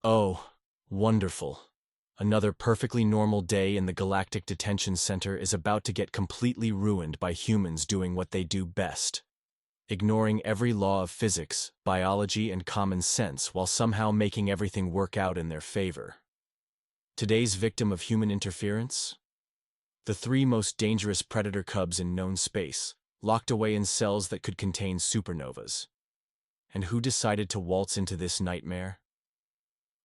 Oh, wonderful. Another perfectly normal day in the Galactic Detention Center is about to get completely ruined by humans doing what they do best. Ignoring every law of physics, biology, and common sense while somehow making everything work out in their favor. Today's victim of human interference? The three most dangerous predator cubs in known space, locked away in cells that could contain supernovas. And who decided to waltz into this nightmare?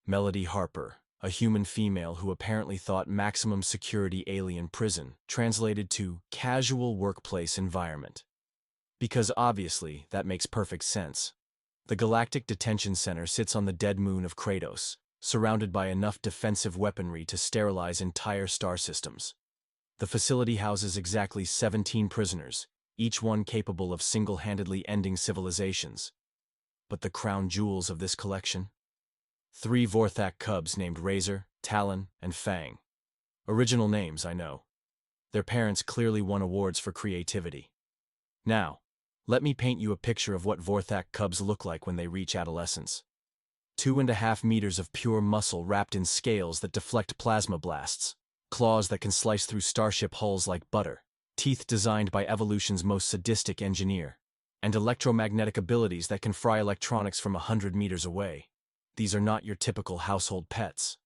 Melody Harper, a human female who apparently thought maximum security alien prison translated to casual workplace environment. Because obviously, that makes perfect sense. The Galactic Detention Center sits on the dead moon of Kratos, surrounded by enough defensive weaponry to sterilize entire star systems. The facility houses exactly 17 prisoners, each one capable of single-handedly ending civilizations. But the crown jewels of this collection? Three Vorthak cubs named Razor, Talon, and Fang. Original names, I know. Their parents clearly won awards for creativity. Now, let me paint you a picture of what Vorthak cubs look like when they reach adolescence. 2.5 meters of pure muscle wrapped in scales that deflect plasma blasts, claws that can slice through starship hulls like butter, teeth designed by evolution's most sadistic engineer, and electromagnetic abilities that can fry electronics from 100 meters away. These are not your typical household pets.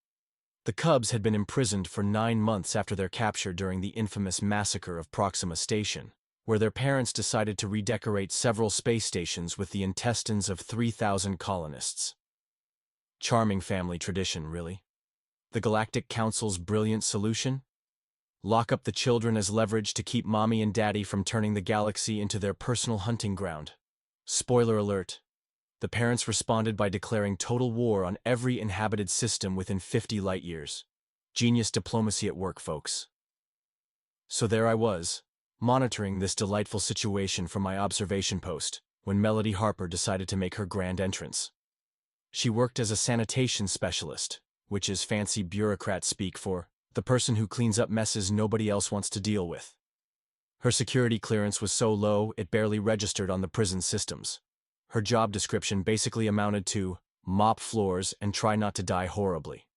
The cubs had been imprisoned for 9 months after their capture during the infamous massacre of Proxima Station, where their parents decided to redecorate several space stations with the intestines of 3,000 colonists. Charming family tradition, really. The Galactic Council's brilliant solution? Lock up the children as leverage to keep mommy and daddy from turning the galaxy into their personal hunting ground. Spoiler alert. The parents responded by declaring total war on every inhabited system within 50 light-years. Genius diplomacy at work, folks. So there I was, monitoring this delightful situation from my observation post, when Melody Harper decided to make her grand entrance. She worked as a sanitation specialist, which is fancy bureaucrat speak for the person who cleans up messes nobody else wants to deal with. Her security clearance was so low it barely registered on the prison systems. Her job description basically amounted to mop floors and try not to die horribly.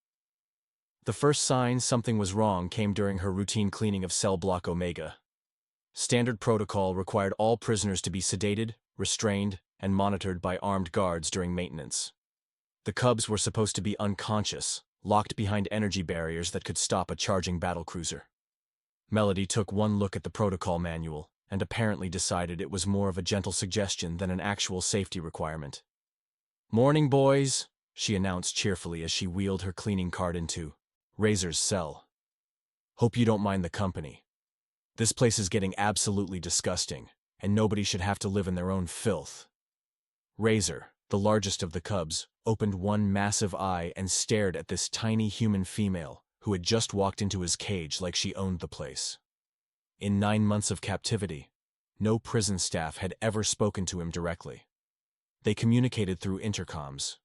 The first sign something was wrong came during her routine cleaning of Cell Block Omega. Standard protocol required all prisoners to be sedated, restrained, and monitored by armed guards during maintenance. The cubs were supposed to be unconscious, locked behind energy barriers that could stop a charging battlecruiser. Melody took one look at the protocol manual and apparently decided it was more of a gentle suggestion than an actual safety requirement. "Morning, boys," she announced cheerfully as she wheeled her cleaning cart into Razor's cell. "Hope you don't mind the company. This place is getting absolutely disgusting, and nobody should have to live in their own filth." Razor, the largest of the cubs, opened one massive eye and stared at this tiny human female who had just walked into his cage like she owned the place. In 9 months of captivity, no prison staff had ever spoken to him directly. They communicated through intercoms,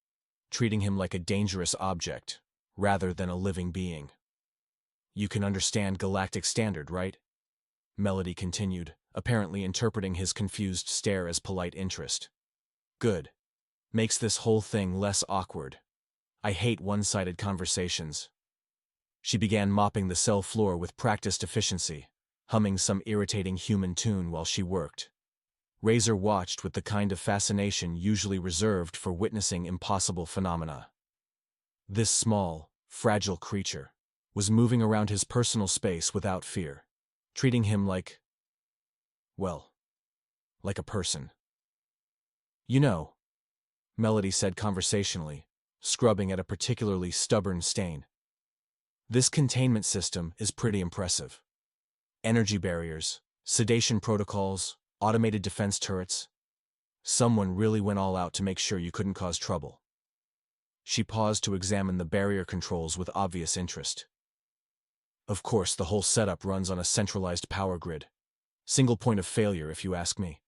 treating him like a dangerous object rather than a living being. "You can understand galactic standard, right?" Melody continued, apparently interpreting his confused stare as polite interest. "Good. Makes this whole thing less awkward. I hate one-sided conversations." She began mopping the cell floor with practiced efficiency, humming some irritating human tune while she worked. Razor watched with the kind of fascination usually reserved for witnessing impossible phenomena. This small, fragile creature was moving around his personal space without fear, treating him like, well, like a person. "You know," Melody said conversationally, scrubbing at a particularly stubborn stain, "this containment system is pretty impressive. Energy barriers, sedation protocols, automated defense turrets. Someone really went all out to make sure you couldn't cause trouble." She paused to examine the barrier controls with obvious interest. "Of course, the whole setup runs on a centralized power grid. Single point of failure, if you ask me.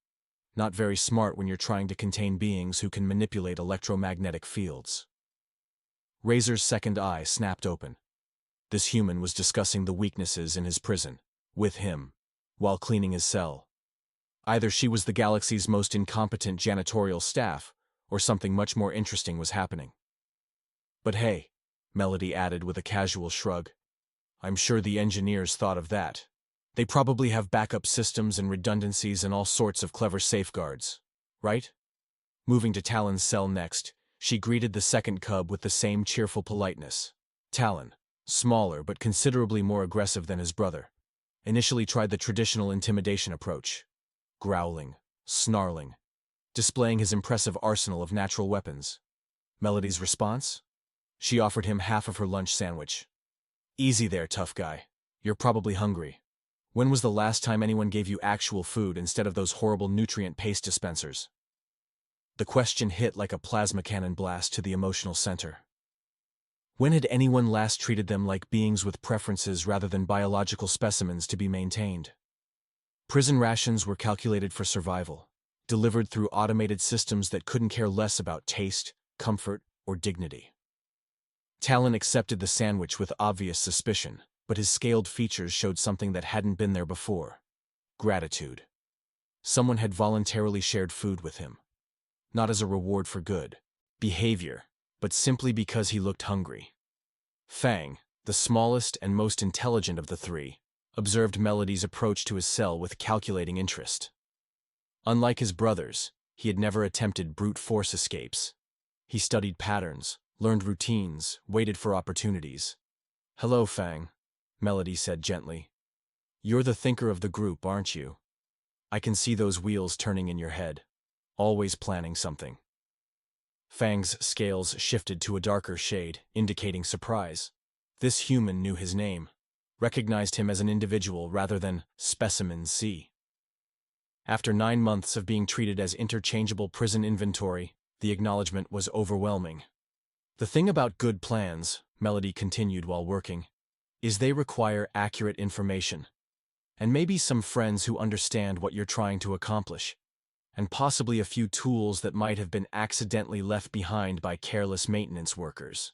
Not very smart when you're trying to contain beings who can manipulate electromagnetic fields." Razor's second eye snapped open. This human was discussing the weaknesses in his prison, with him, while cleaning his cell. Either she was the galaxy's most incompetent janitorial staff, or something much more interesting was happening. But hey, Melody added with a casual shrug, I'm sure the engineers thought of that. They probably have backup systems and redundancies and all sorts of clever safeguards, right? Moving to Talon's cell next, she greeted the second cub with the same cheerful politeness. Talon, smaller but considerably more aggressive than his brother, initially tried the traditional intimidation approach, growling, snarling, displaying his impressive arsenal of natural weapons. Melody's response? She offered him half of her lunch sandwich. Easy there, tough guy. You're probably hungry. When was the last time anyone gave you actual food instead of those horrible nutrient paste dispensers? The question hit like a plasma cannon blast to the emotional center. When had anyone last treated them like beings with preferences rather than biological specimens to be maintained? Prison rations were calculated for survival, delivered through automated systems that couldn't care less about taste, comfort, or dignity. Talon accepted the sandwich with obvious suspicion, but his scaled features showed something that hadn't been there before: gratitude. Someone had voluntarily shared food with him. Not as a reward for good behavior, but simply because he looked hungry. Fang, the smallest and most intelligent of the three, observed Melody's approach to his cell with calculating interest. Unlike his brothers, he had never attempted brute force escapes. He studied patterns, learned routines, waited for opportunities. Hello, Fang, Melody said gently. You're the thinker of the group, aren't you? I can see those wheels turning in your head, always planning something. Fang's scales shifted to a darker shade, indicating surprise. This human knew his name, recognized him as an individual rather than Specimen C. After 9 months of being treated as interchangeable prison inventory, the acknowledgement was overwhelming. The thing about good plans, Melody continued while working, is they require accurate information, and maybe some friends who understand what you're trying to accomplish, and possibly a few tools that might have been accidentally left behind by careless maintenance workers.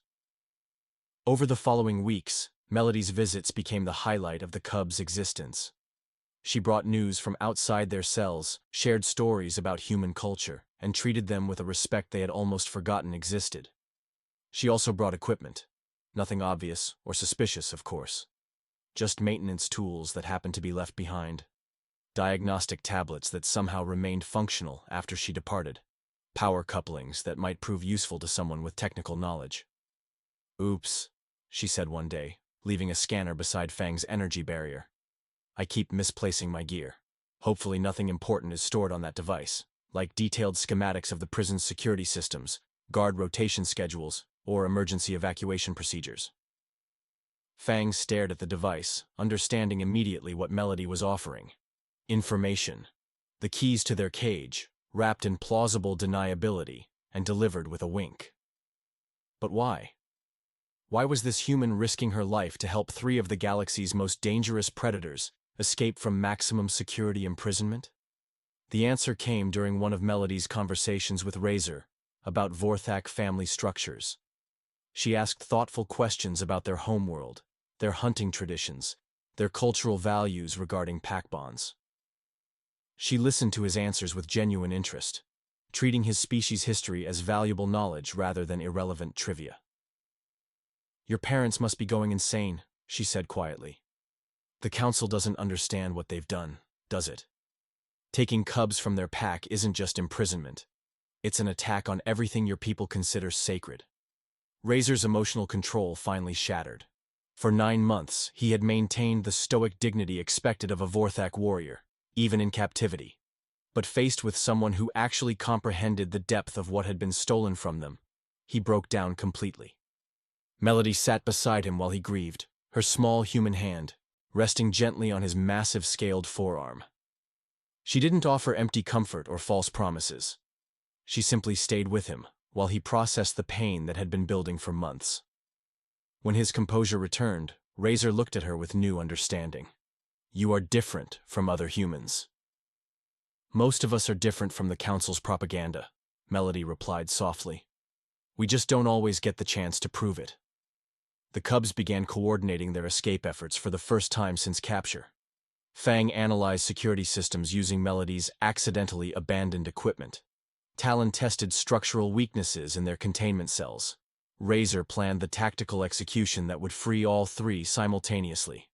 Over the following weeks, Melody's visits became the highlight of the cubs' existence. She brought news from outside their cells, shared stories about human culture, and treated them with a respect they had almost forgotten existed. She also brought equipment. Nothing obvious or suspicious, of course. Just maintenance tools that happened to be left behind. Diagnostic tablets that somehow remained functional after she departed. Power couplings that might prove useful to someone with technical knowledge. Oops, she said one day, leaving a scanner beside Fang's energy barrier. I keep misplacing my gear. Hopefully nothing important is stored on that device, like detailed schematics of the prison's security systems, guard rotation schedules, or emergency evacuation procedures. Fang stared at the device, understanding immediately what Melody was offering. Information. The keys to their cage, wrapped in plausible deniability, and delivered with a wink. But why? Why was this human risking her life to help 3 of the galaxy's most dangerous predators escape from maximum security imprisonment? The answer came during one of Melody's conversations with Razor about Vorthak family structures. She asked thoughtful questions about their homeworld, their hunting traditions, their cultural values regarding pack bonds. She listened to his answers with genuine interest, treating his species' history as valuable knowledge rather than irrelevant trivia. Your parents must be going insane, she said quietly. The council doesn't understand what they've done, does it? Taking cubs from their pack isn't just imprisonment. It's an attack on everything your people consider sacred. Razor's emotional control finally shattered. For 9 months, he had maintained the stoic dignity expected of a Vorthak warrior, even in captivity. But faced with someone who actually comprehended the depth of what had been stolen from them, he broke down completely. Melody sat beside him while he grieved, her small human hand resting gently on his massive scaled forearm. She didn't offer empty comfort or false promises. She simply stayed with him while he processed the pain that had been building for months. When his composure returned, Razor looked at her with new understanding. You are different from other humans. Most of us are different from the Council's propaganda, Melody replied softly. We just don't always get the chance to prove it. The cubs began coordinating their escape efforts for the first time since capture. Fang analyzed security systems using Melody's accidentally abandoned equipment. Talon tested structural weaknesses in their containment cells, Razor planned the tactical execution that would free all three simultaneously.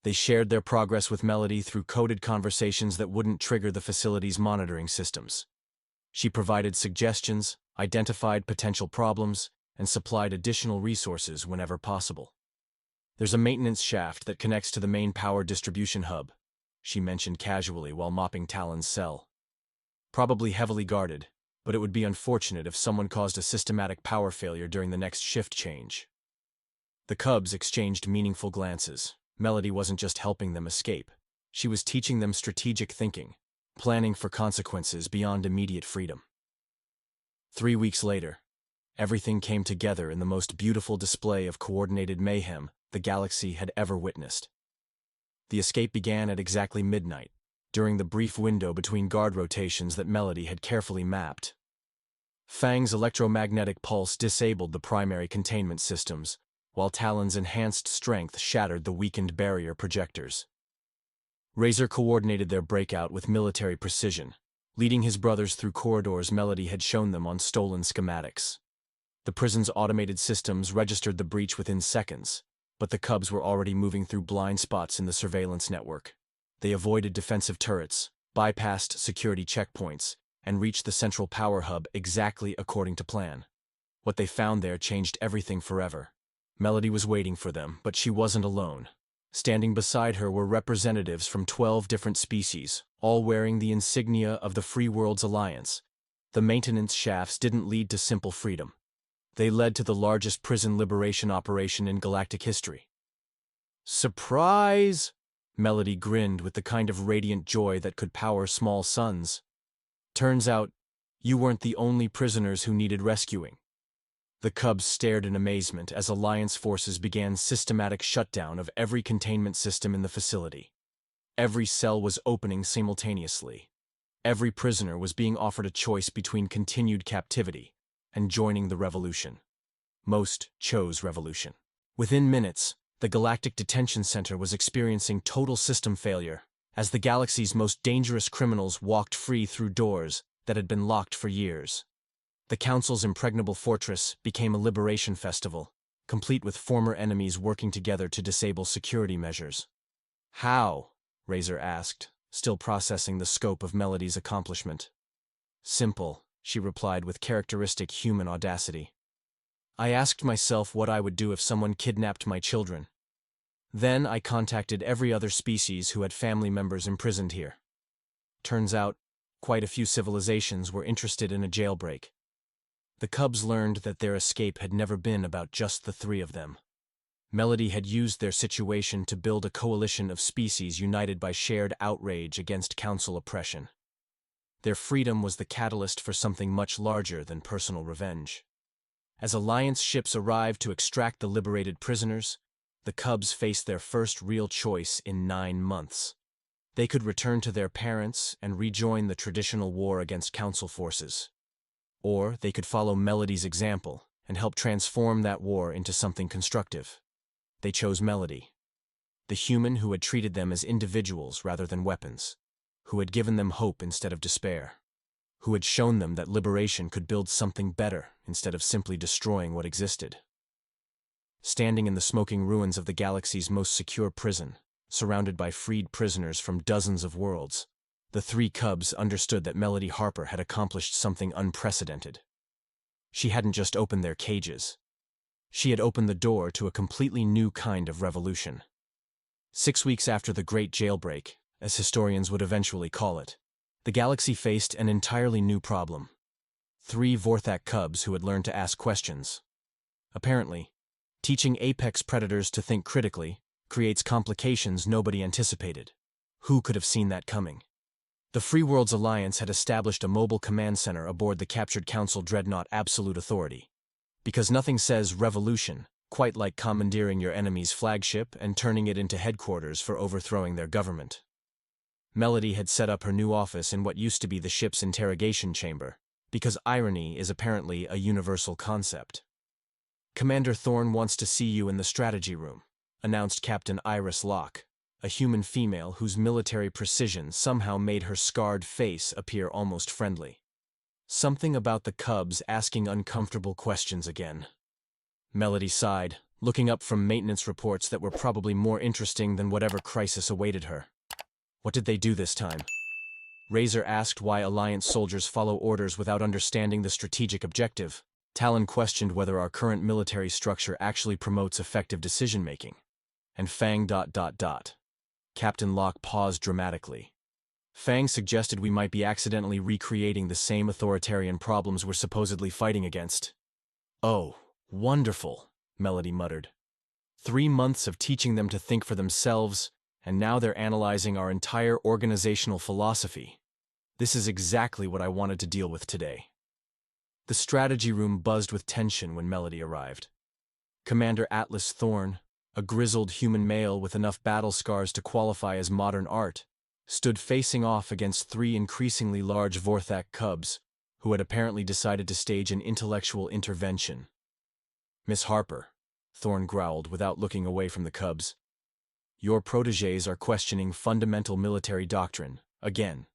They shared their progress with Melody through coded conversations that wouldn't trigger the facility's monitoring systems. She provided suggestions, identified potential problems, and supplied additional resources whenever possible. "There's a maintenance shaft that connects to the main power distribution hub," she mentioned casually while mopping Talon's cell. "Probably heavily guarded, but it would be unfortunate if someone caused a systematic power failure during the next shift change." The cubs exchanged meaningful glances. Melody wasn't just helping them escape. She was teaching them strategic thinking, planning for consequences beyond immediate freedom. 3 weeks later, everything came together in the most beautiful display of coordinated mayhem the galaxy had ever witnessed. The escape began at exactly midnight, during the brief window between guard rotations that Melody had carefully mapped. Fang's electromagnetic pulse disabled the primary containment systems, while Talon's enhanced strength shattered the weakened barrier projectors. Razor coordinated their breakout with military precision, leading his brothers through corridors Melody had shown them on stolen schematics. The prison's automated systems registered the breach within seconds, but the cubs were already moving through blind spots in the surveillance network. They avoided defensive turrets, bypassed security checkpoints, and reached the central power hub exactly according to plan. What they found there changed everything forever. Melody was waiting for them, but she wasn't alone. Standing beside her were representatives from 12 different species, all wearing the insignia of the Free Worlds Alliance. The maintenance shafts didn't lead to simple freedom. They led to the largest prison liberation operation in galactic history. "Surprise!" Melody grinned with the kind of radiant joy that could power small suns. "Turns out, you weren't the only prisoners who needed rescuing." The cubs stared in amazement as Alliance forces began systematic shutdown of every containment system in the facility. Every cell was opening simultaneously. Every prisoner was being offered a choice between continued captivity and joining the revolution. Most chose revolution. Within minutes, the Galactic Detention Center was experiencing total system failure, as the galaxy's most dangerous criminals walked free through doors that had been locked for years. The Council's impregnable fortress became a liberation festival, complete with former enemies working together to disable security measures. "How?" Razor asked, still processing the scope of Melody's accomplishment. "Simple," she replied with characteristic human audacity. "I asked myself what I would do if someone kidnapped my children. Then I contacted every other species who had family members imprisoned here. Turns out, quite a few civilizations were interested in a jailbreak." The cubs learned that their escape had never been about just the three of them. Melody had used their situation to build a coalition of species united by shared outrage against Council oppression. Their freedom was the catalyst for something much larger than personal revenge. As Alliance ships arrived to extract the liberated prisoners, the cubs faced their first real choice in 9 months. They could return to their parents and rejoin the traditional war against Council forces. Or they could follow Melody's example and help transform that war into something constructive. They chose Melody, the human who had treated them as individuals rather than weapons, who had given them hope instead of despair, who had shown them that liberation could build something better instead of simply destroying what existed. Standing in the smoking ruins of the galaxy's most secure prison, surrounded by freed prisoners from dozens of worlds, the three cubs understood that Melody Harper had accomplished something unprecedented. She hadn't just opened their cages. She had opened the door to a completely new kind of revolution. 6 weeks after the Great Jailbreak, as historians would eventually call it, the galaxy faced an entirely new problem. 3 Vorthak cubs who had learned to ask questions. Apparently, teaching apex predators to think critically creates complications nobody anticipated. Who could have seen that coming? The Free Worlds Alliance had established a mobile command center aboard the captured Council dreadnought Absolute Authority. Because nothing says revolution quite like commandeering your enemy's flagship and turning it into headquarters for overthrowing their government. Melody had set up her new office in what used to be the ship's interrogation chamber, because irony is apparently a universal concept. "Commander Thorne wants to see you in the strategy room," announced Captain Iris Locke, a human female whose military precision somehow made her scarred face appear almost friendly. Something about the cubs asking uncomfortable questions again. Melody sighed, looking up from maintenance reports that were probably more interesting than whatever crisis awaited her. What did they do this time? Razor asked why Alliance soldiers follow orders without understanding the strategic objective. Talon questioned whether our current military structure actually promotes effective decision-making. And Fang ... Captain Locke paused dramatically. Fang suggested we might be accidentally recreating the same authoritarian problems we're supposedly fighting against. Oh, wonderful, Melody muttered. 3 months of teaching them to think for themselves, and now they're analyzing our entire organizational philosophy. This is exactly what I wanted to deal with today. The strategy room buzzed with tension when Melody arrived. Commander Atlas Thorn, a grizzled human male with enough battle scars to qualify as modern art, stood facing off against 3 increasingly large Vorthak cubs, who had apparently decided to stage an intellectual intervention. "Miss Harper," Thorn growled without looking away from the cubs, "your protégés are questioning fundamental military doctrine, again."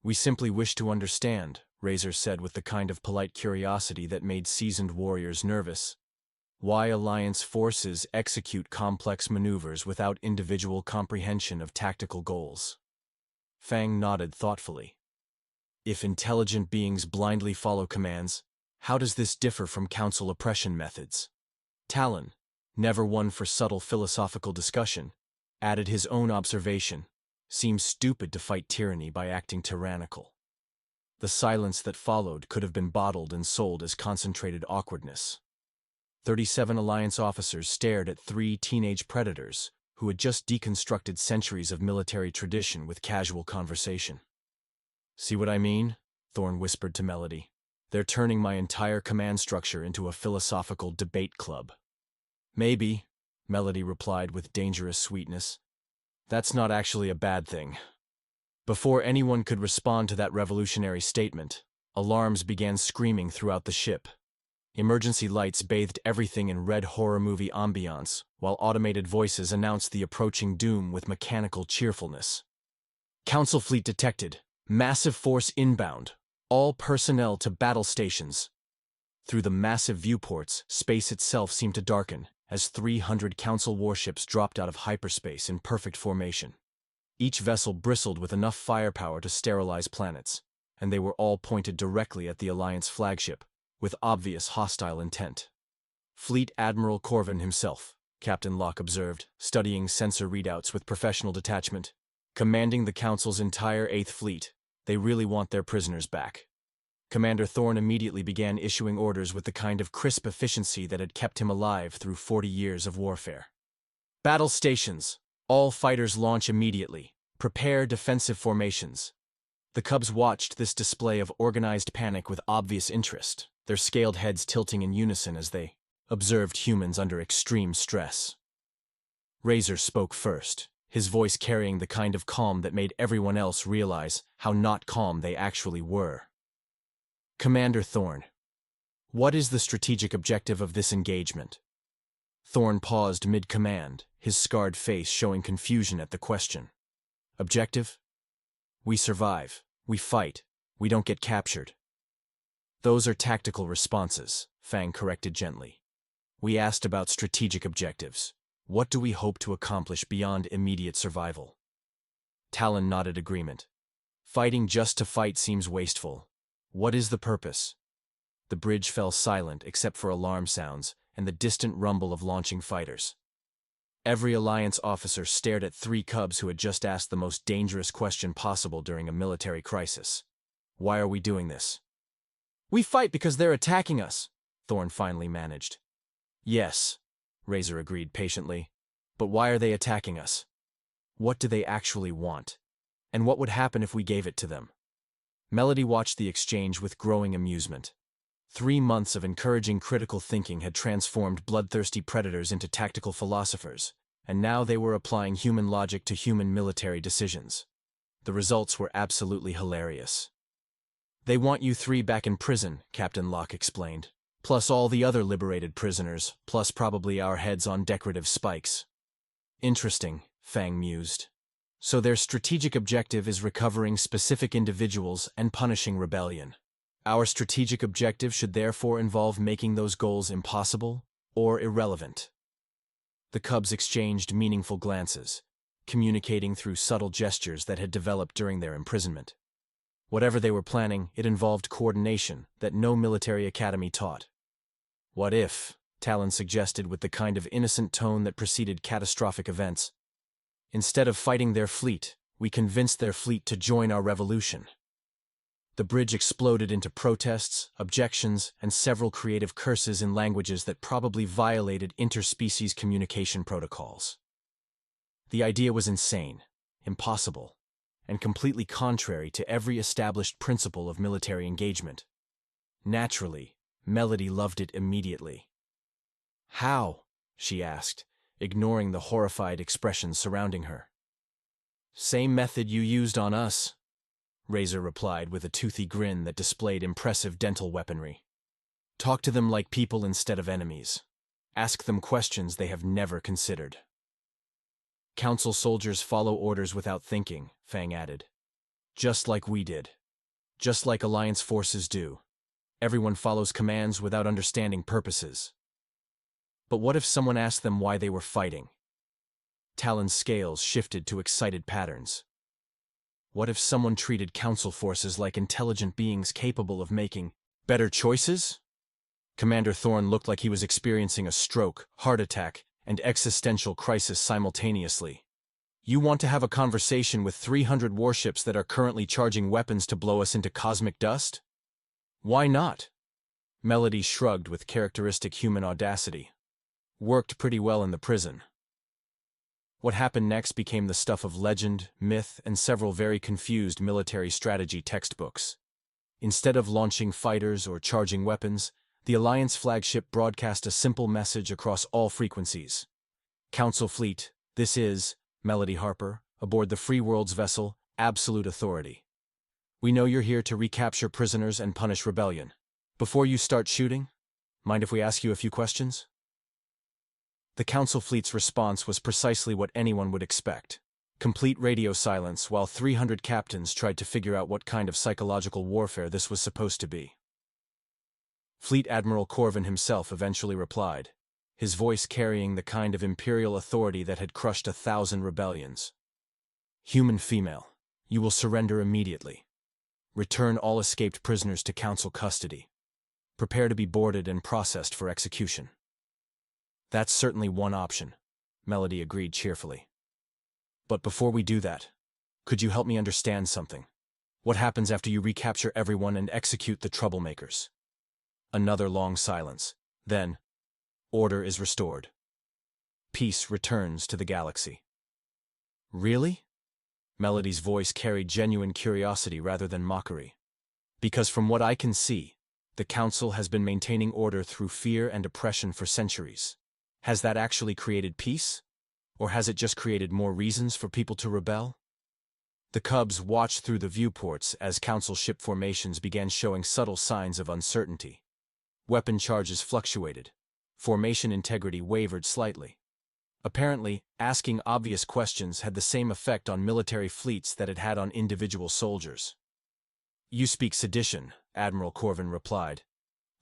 "We simply wish to understand," Razor said with the kind of polite curiosity that made seasoned warriors nervous, "why Alliance forces execute complex maneuvers without individual comprehension of tactical goals." Fang nodded thoughtfully. "If intelligent beings blindly follow commands, how does this differ from council oppression methods?" Talon, never one for subtle philosophical discussion, added his own observation: "Seems stupid to fight tyranny by acting tyrannical." The silence that followed could have been bottled and sold as concentrated awkwardness. 37 Alliance officers stared at 3 teenage predators who had just deconstructed centuries of military tradition with casual conversation. "See what I mean?" Thorn whispered to Melody. "They're turning my entire command structure into a philosophical debate club." "Maybe," Melody replied with dangerous sweetness. "That's not actually a bad thing." Before anyone could respond to that revolutionary statement, alarms began screaming throughout the ship. Emergency lights bathed everything in red horror movie ambiance, while automated voices announced the approaching doom with mechanical cheerfulness. "Council fleet detected. Massive force inbound. All personnel to battle stations." Through the massive viewports, space itself seemed to darken as 300 Council warships dropped out of hyperspace in perfect formation. Each vessel bristled with enough firepower to sterilize planets, and they were all pointed directly at the Alliance flagship, with obvious hostile intent. "Fleet Admiral Corvin himself," Captain Locke observed, studying sensor readouts with professional detachment. "Commanding the Council's entire 8th Fleet, they really want their prisoners back." Commander Thorn immediately began issuing orders with the kind of crisp efficiency that had kept him alive through 40 years of warfare. "Battle stations. All fighters launch immediately. Prepare defensive formations." The cubs watched this display of organized panic with obvious interest, their scaled heads tilting in unison as they observed humans under extreme stress. Razor spoke first, his voice carrying the kind of calm that made everyone else realize how not calm they actually were. "Commander Thorn, what is the strategic objective of this engagement?" Thorn paused mid-command, his scarred face showing confusion at the question. "Objective? We survive. We fight. We don't get captured." "Those are tactical responses," Fang corrected gently. "We asked about strategic objectives. What do we hope to accomplish beyond immediate survival?" Talon nodded agreement. "Fighting just to fight seems wasteful. What is the purpose?" The bridge fell silent except for alarm sounds and the distant rumble of launching fighters. Every Alliance officer stared at 3 cubs who had just asked the most dangerous question possible during a military crisis. "Why are we doing this?" "We fight because they're attacking us," Thorn finally managed. "Yes," Razor agreed patiently. "But why are they attacking us? What do they actually want? And what would happen if we gave it to them?" Melody watched the exchange with growing amusement. 3 months of encouraging critical thinking had transformed bloodthirsty predators into tactical philosophers, and now they were applying human logic to human military decisions. The results were absolutely hilarious. "They want you 3 back in prison," Captain Locke explained, "plus all the other liberated prisoners, plus probably our heads on decorative spikes." "Interesting," Fang mused. "So their strategic objective is recovering specific individuals and punishing rebellion. Our strategic objective should therefore involve making those goals impossible or irrelevant. The cubs exchanged meaningful glances, communicating through subtle gestures that had developed during their imprisonment. Whatever they were planning, it involved coordination that no military academy taught. "What if," Talon suggested with the kind of innocent tone that preceded catastrophic events, "instead of fighting their fleet, we convinced their fleet to join our revolution?" The bridge exploded into protests, objections, and several creative curses in languages that probably violated interspecies communication protocols. The idea was insane, impossible, and completely contrary to every established principle of military engagement. Naturally, Melody loved it immediately. "How?" she asked, ignoring the horrified expressions surrounding her. "Same method you used on us," Razor replied with a toothy grin that displayed impressive dental weaponry. "Talk to them like people instead of enemies. Ask them questions they have never considered." "Council soldiers follow orders without thinking," Fang added. "Just like we did. Just like Alliance forces do. Everyone follows commands without understanding purposes." "But what if someone asked them why they were fighting?" Talon's scales shifted to excited patterns. "What if someone treated Council forces like intelligent beings capable of making better choices?" Commander Thorne looked like he was experiencing a stroke, heart attack, and existential crisis simultaneously. "You want to have a conversation with 300 warships that are currently charging weapons to blow us into cosmic dust? Why not?" Melody shrugged with characteristic human audacity. "Worked pretty well in the prison." What happened next became the stuff of legend, myth, and several very confused military strategy textbooks. Instead of launching fighters or charging weapons, the Alliance flagship broadcast a simple message across all frequencies. "Council Fleet, this is Melody Harper, aboard the Free World's vessel, Absolute Authority. We know you're here to recapture prisoners and punish rebellion. Before you start shooting, mind if we ask you a few questions?" The Council Fleet's response was precisely what anyone would expect. Complete radio silence while 300 captains tried to figure out what kind of psychological warfare this was supposed to be. Fleet Admiral Corvin himself eventually replied, his voice carrying the kind of imperial authority that had crushed 1,000 rebellions. "Human female, you will surrender immediately. Return all escaped prisoners to Council custody. Prepare to be boarded and processed for execution." "That's certainly one option," Melody agreed cheerfully. "But before we do that, could you help me understand something? What happens after you recapture everyone and execute the troublemakers?" Another long silence. Then, "Order is restored. Peace returns to the galaxy." "Really?" Melody's voice carried genuine curiosity rather than mockery. "Because from what I can see, the Council has been maintaining order through fear and oppression for centuries. Has that actually created peace? Or has it just created more reasons for people to rebel?" The Cubs watched through the viewports as Council ship formations began showing subtle signs of uncertainty. Weapon charges fluctuated. Formation integrity wavered slightly. Apparently, asking obvious questions had the same effect on military fleets that it had on individual soldiers. "You speak sedition," Admiral Corvin replied,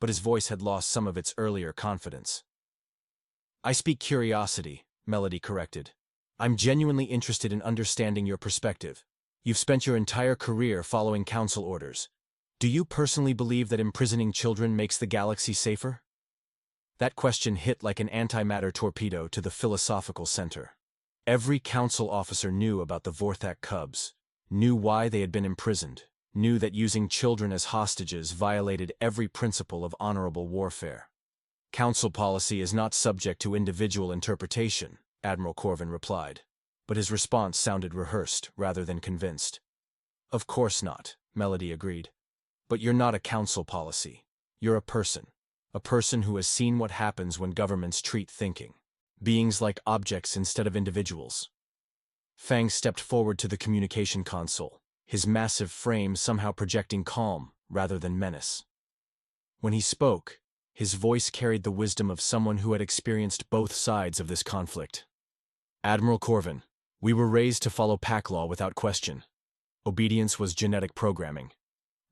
but his voice had lost some of its earlier confidence. "I speak curiosity," Melody corrected. "I'm genuinely interested in understanding your perspective. You've spent your entire career following Council orders. Do you personally believe that imprisoning children makes the galaxy safer?" That question hit like an antimatter torpedo to the philosophical center. Every Council officer knew about the Vorthak Cubs, knew why they had been imprisoned, knew that using children as hostages violated every principle of honorable warfare. "Council policy is not subject to individual interpretation," Admiral Corvin replied, but his response sounded rehearsed rather than convinced. "Of course not," Melody agreed. "But you're not a Council policy. You're a person who has seen what happens when governments treat thinking beings like objects instead of individuals." Fang stepped forward to the communication console, his massive frame somehow projecting calm rather than menace. When he spoke, his voice carried the wisdom of someone who had experienced both sides of this conflict. "Admiral Corvin, we were raised to follow pack law without question. Obedience was genetic programming.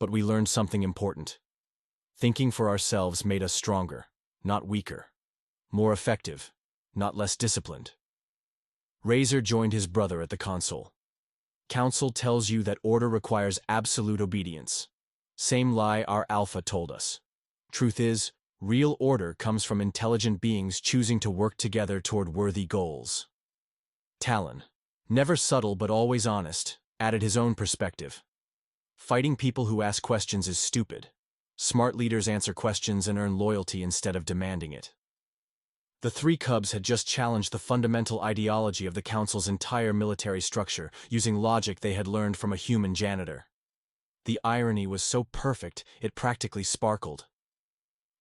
But we learned something important. Thinking for ourselves made us stronger, not weaker. More effective, not less disciplined. Razor joined his brother at the console. Council tells you that order requires absolute obedience. Same lie our Alpha told us. Truth is, real order comes from intelligent beings choosing to work together toward worthy goals. Talon, never subtle but always honest, added his own perspective. Fighting people who ask questions is stupid. Smart leaders answer questions and earn loyalty instead of demanding it. The three cubs had just challenged the fundamental ideology of the Council's entire military structure, using logic they had learned from a human janitor. The irony was so perfect, it practically sparkled.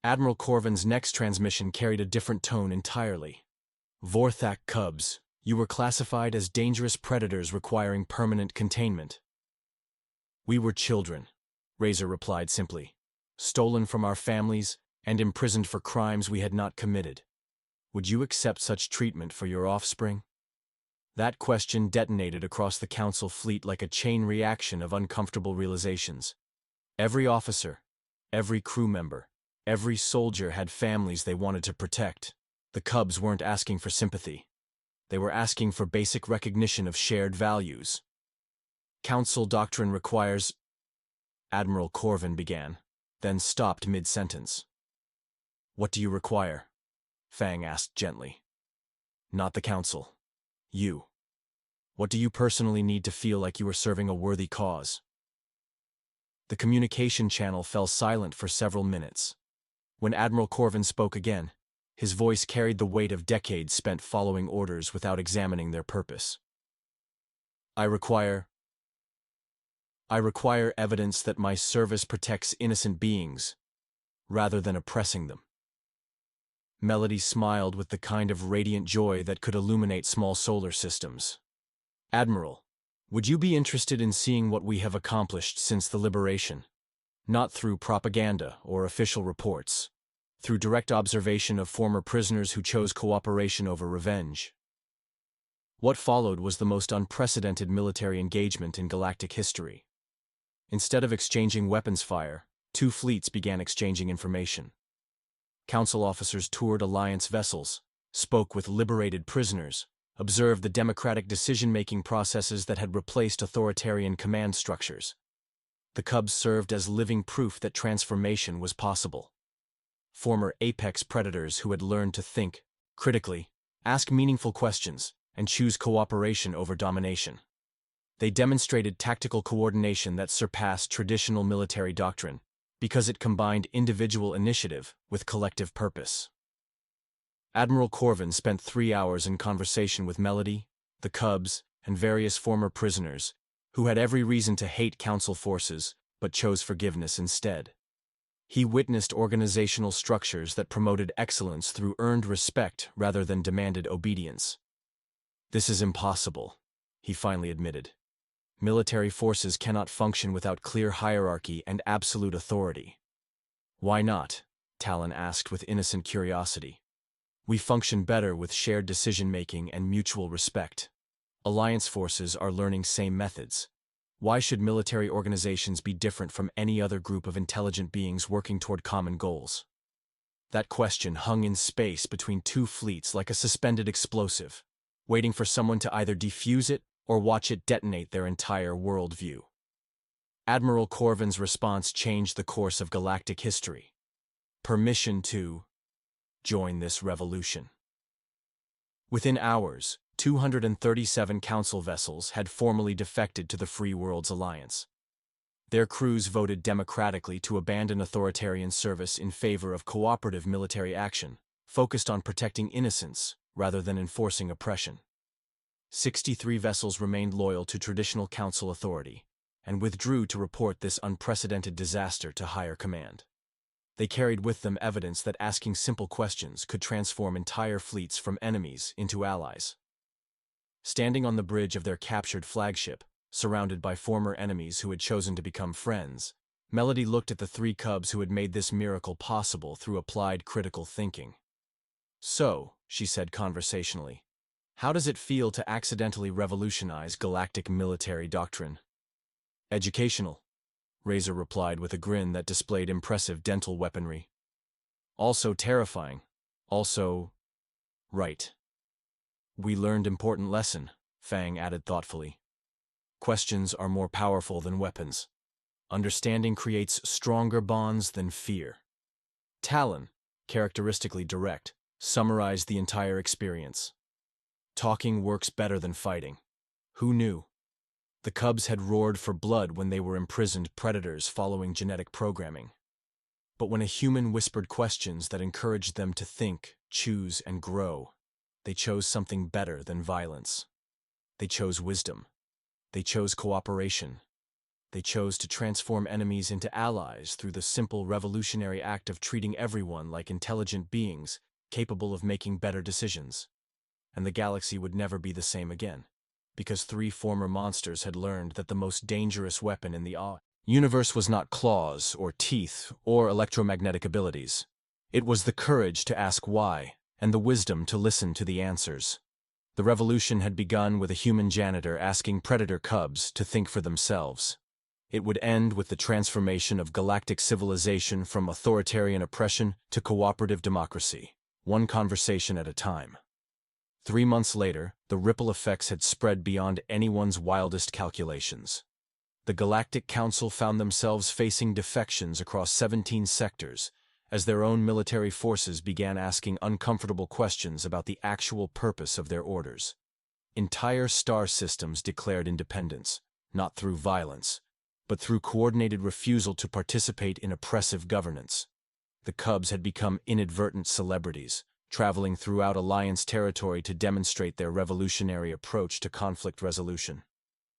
Admiral Corvin's next transmission carried a different tone entirely. Vorthak cubs, you were classified as dangerous predators requiring permanent containment. We were children, Razor replied simply, stolen from our families and imprisoned for crimes we had not committed. Would you accept such treatment for your offspring? That question detonated across the Council fleet like a chain reaction of uncomfortable realizations. Every officer, every crew member, every soldier had families they wanted to protect. The cubs weren't asking for sympathy. They were asking for basic recognition of shared values. Council doctrine requires... Admiral Corvin began, then stopped mid-sentence. What do you require? Fang asked gently. Not the Council. You. What do you personally need to feel like you are serving a worthy cause? The communication channel fell silent for several minutes. When Admiral Corvin spoke again, his voice carried the weight of decades spent following orders without examining their purpose. I require evidence that my service protects innocent beings, rather than oppressing them. Melody smiled with the kind of radiant joy that could illuminate small solar systems. Admiral, would you be interested in seeing what we have accomplished since the liberation? Not through propaganda or official reports, through direct observation of former prisoners who chose cooperation over revenge. What followed was the most unprecedented military engagement in galactic history. Instead of exchanging weapons fire, two fleets began exchanging information. Council officers toured Alliance vessels, spoke with liberated prisoners, observed the democratic decision-making processes that had replaced authoritarian command structures. The cubs served as living proof that transformation was possible. Former apex predators who had learned to think critically, ask meaningful questions, and choose cooperation over domination. They demonstrated tactical coordination that surpassed traditional military doctrine, because it combined individual initiative with collective purpose. Admiral Corvin spent 3 hours in conversation with Melody, the cubs, and various former prisoners, who had every reason to hate Council forces, but chose forgiveness instead. He witnessed organizational structures that promoted excellence through earned respect rather than demanded obedience. This is impossible, he finally admitted. Military forces cannot function without clear hierarchy and absolute authority. Why not? Talon asked with innocent curiosity. We function better with shared decision-making and mutual respect. Alliance forces are learning same methods. Why should military organizations be different from any other group of intelligent beings working toward common goals? That question hung in space between two fleets like a suspended explosive, waiting for someone to either defuse it or watch it detonate their entire worldview. Admiral Corvin's response changed the course of galactic history. Permission to join this revolution. Within hours, 237 Council vessels had formally defected to the Free Worlds Alliance. Their crews voted democratically to abandon authoritarian service in favor of cooperative military action, focused on protecting innocence rather than enforcing oppression. 63 vessels remained loyal to traditional Council authority, and withdrew to report this unprecedented disaster to higher command. They carried with them evidence that asking simple questions could transform entire fleets from enemies into allies. Standing on the bridge of their captured flagship, surrounded by former enemies who had chosen to become friends, Melody looked at the three cubs who had made this miracle possible through applied critical thinking. So, she said conversationally, how does it feel to accidentally revolutionize galactic military doctrine? Educational, Razor replied with a grin that displayed impressive dental weaponry. Also terrifying. Also, right. We learned important lesson, Fang added thoughtfully. Questions are more powerful than weapons. Understanding creates stronger bonds than fear. Talon, characteristically direct, summarized the entire experience. Talking works better than fighting. Who knew? The cubs had roared for blood when they were imprisoned predators following genetic programming. But when a human whispered questions that encouraged them to think, choose, and grow, they chose something better than violence. They chose wisdom. They chose cooperation. They chose to transform enemies into allies through the simple revolutionary act of treating everyone like intelligent beings capable of making better decisions. And the galaxy would never be the same again, because 3 former monsters had learned that the most dangerous weapon in the universe was not claws or teeth or electromagnetic abilities. It was the courage to ask why and the wisdom to listen to the answers. The revolution had begun with a human janitor asking predator cubs to think for themselves. It would end with the transformation of galactic civilization from authoritarian oppression to cooperative democracy, one conversation at a time. 3 months later, the ripple effects had spread beyond anyone's wildest calculations. The Galactic Council found themselves facing defections across 17 sectors, as their own military forces began asking uncomfortable questions about the actual purpose of their orders. Entire star systems declared independence, not through violence, but through coordinated refusal to participate in oppressive governance. The cubs had become inadvertent celebrities, traveling throughout Alliance territory to demonstrate their revolutionary approach to conflict resolution.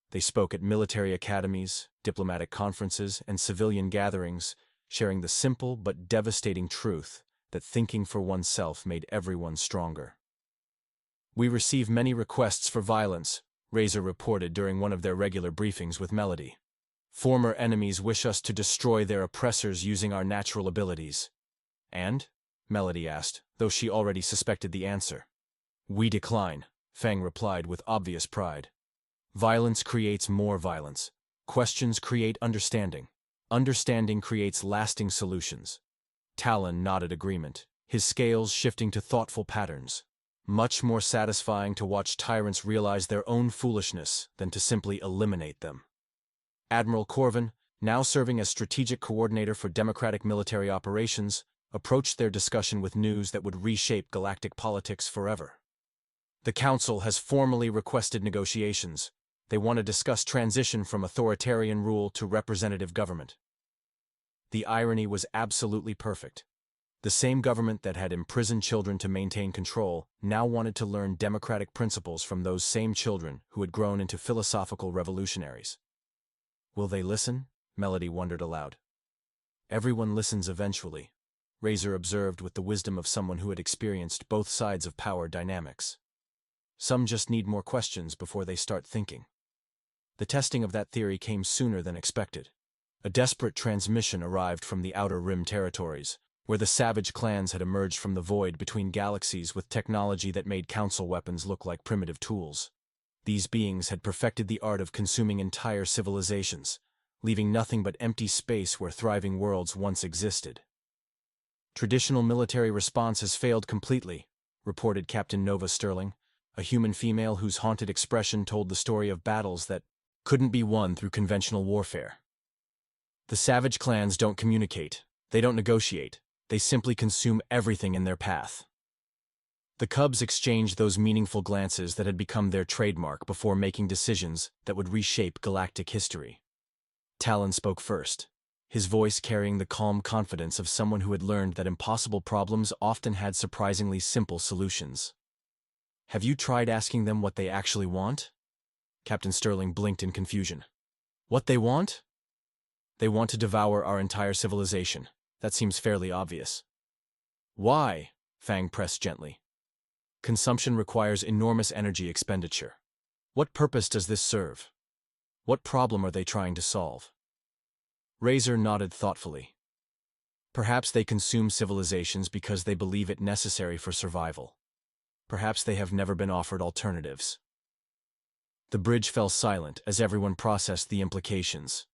They spoke at military academies, diplomatic conferences, and civilian gatherings, sharing the simple but devastating truth that thinking for oneself made everyone stronger. We receive many requests for violence, Razor reported during one of their regular briefings with Melody. Former enemies wish us to destroy their oppressors using our natural abilities. And? Melody asked, though she already suspected the answer. We decline, Fang replied with obvious pride. Violence creates more violence. Questions create understanding. Understanding creates lasting solutions. Talon nodded agreement, his scales shifting to thoughtful patterns. Much more satisfying to watch tyrants realize their own foolishness than to simply eliminate them. Admiral Corvin, now serving as strategic coordinator for democratic military operations, approached their discussion with news that would reshape galactic politics forever. The Council has formally requested negotiations. They want to discuss transition from authoritarian rule to representative government. The irony was absolutely perfect. The same government that had imprisoned children to maintain control now wanted to learn democratic principles from those same children who had grown into philosophical revolutionaries. Will they listen? Melody wondered aloud. Everyone listens eventually, Razor observed with the wisdom of someone who had experienced both sides of power dynamics. Some just need more questions before they start thinking. The testing of that theory came sooner than expected. A desperate transmission arrived from the Outer Rim territories, where the savage clans had emerged from the void between galaxies with technology that made council weapons look like primitive tools. These beings had perfected the art of consuming entire civilizations, leaving nothing but empty space where thriving worlds once existed. Traditional military response has failed completely, reported Captain Nova Sterling, a human female whose haunted expression told the story of battles that couldn't be won through conventional warfare. The savage clans don't communicate, they don't negotiate, they simply consume everything in their path. The cubs exchanged those meaningful glances that had become their trademark before making decisions that would reshape galactic history. Talon spoke first, his voice carrying the calm confidence of someone who had learned that impossible problems often had surprisingly simple solutions. Have you tried asking them what they actually want? Captain Sterling blinked in confusion. What they want? They want to devour our entire civilization. That seems fairly obvious. Why? Fang pressed gently. Consumption requires enormous energy expenditure. What purpose does this serve? What problem are they trying to solve? Razor nodded thoughtfully. Perhaps they consume civilizations because they believe it necessary for survival. Perhaps they have never been offered alternatives. The bridge fell silent as everyone processed the implications.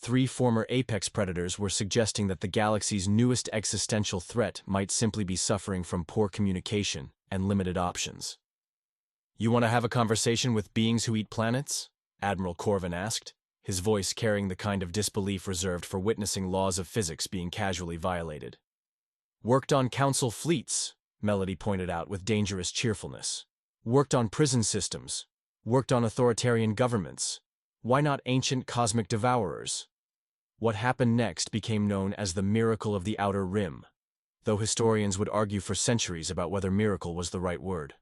3 former apex predators were suggesting that the galaxy's newest existential threat might simply be suffering from poor communication and limited options. "You want to have a conversation with beings who eat planets?" Admiral Corvin asked, his voice carrying the kind of disbelief reserved for witnessing laws of physics being casually violated. "Worked on council fleets," Melody pointed out with dangerous cheerfulness. "Worked on prison systems. Worked on authoritarian governments. Why not ancient cosmic devourers?" What happened next became known as the Miracle of the Outer Rim, though historians would argue for centuries about whether miracle was the right word.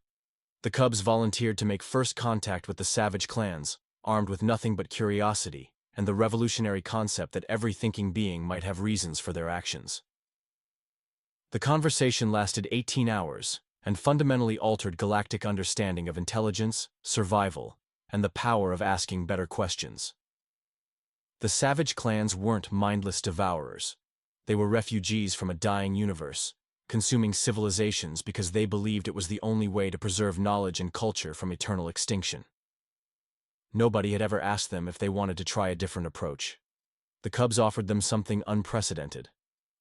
The Cubs volunteered to make first contact with the savage clans, armed with nothing but curiosity and the revolutionary concept that every thinking being might have reasons for their actions. The conversation lasted 18 hours and fundamentally altered galactic understanding of intelligence, survival, and the power of asking better questions. The savage clans weren't mindless devourers. They were refugees from a dying universe, consuming civilizations because they believed it was the only way to preserve knowledge and culture from eternal extinction. Nobody had ever asked them if they wanted to try a different approach. The Cubs offered them something unprecedented: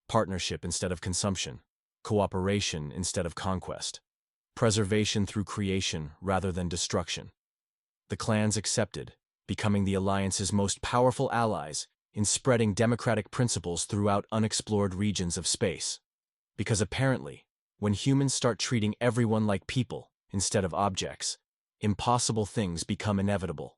partnership instead of consumption, cooperation instead of conquest, preservation through creation rather than destruction. The clans accepted, becoming the Alliance's most powerful allies in spreading democratic principles throughout unexplored regions of space. Because apparently, when humans start treating everyone like people instead of objects, impossible things become inevitable.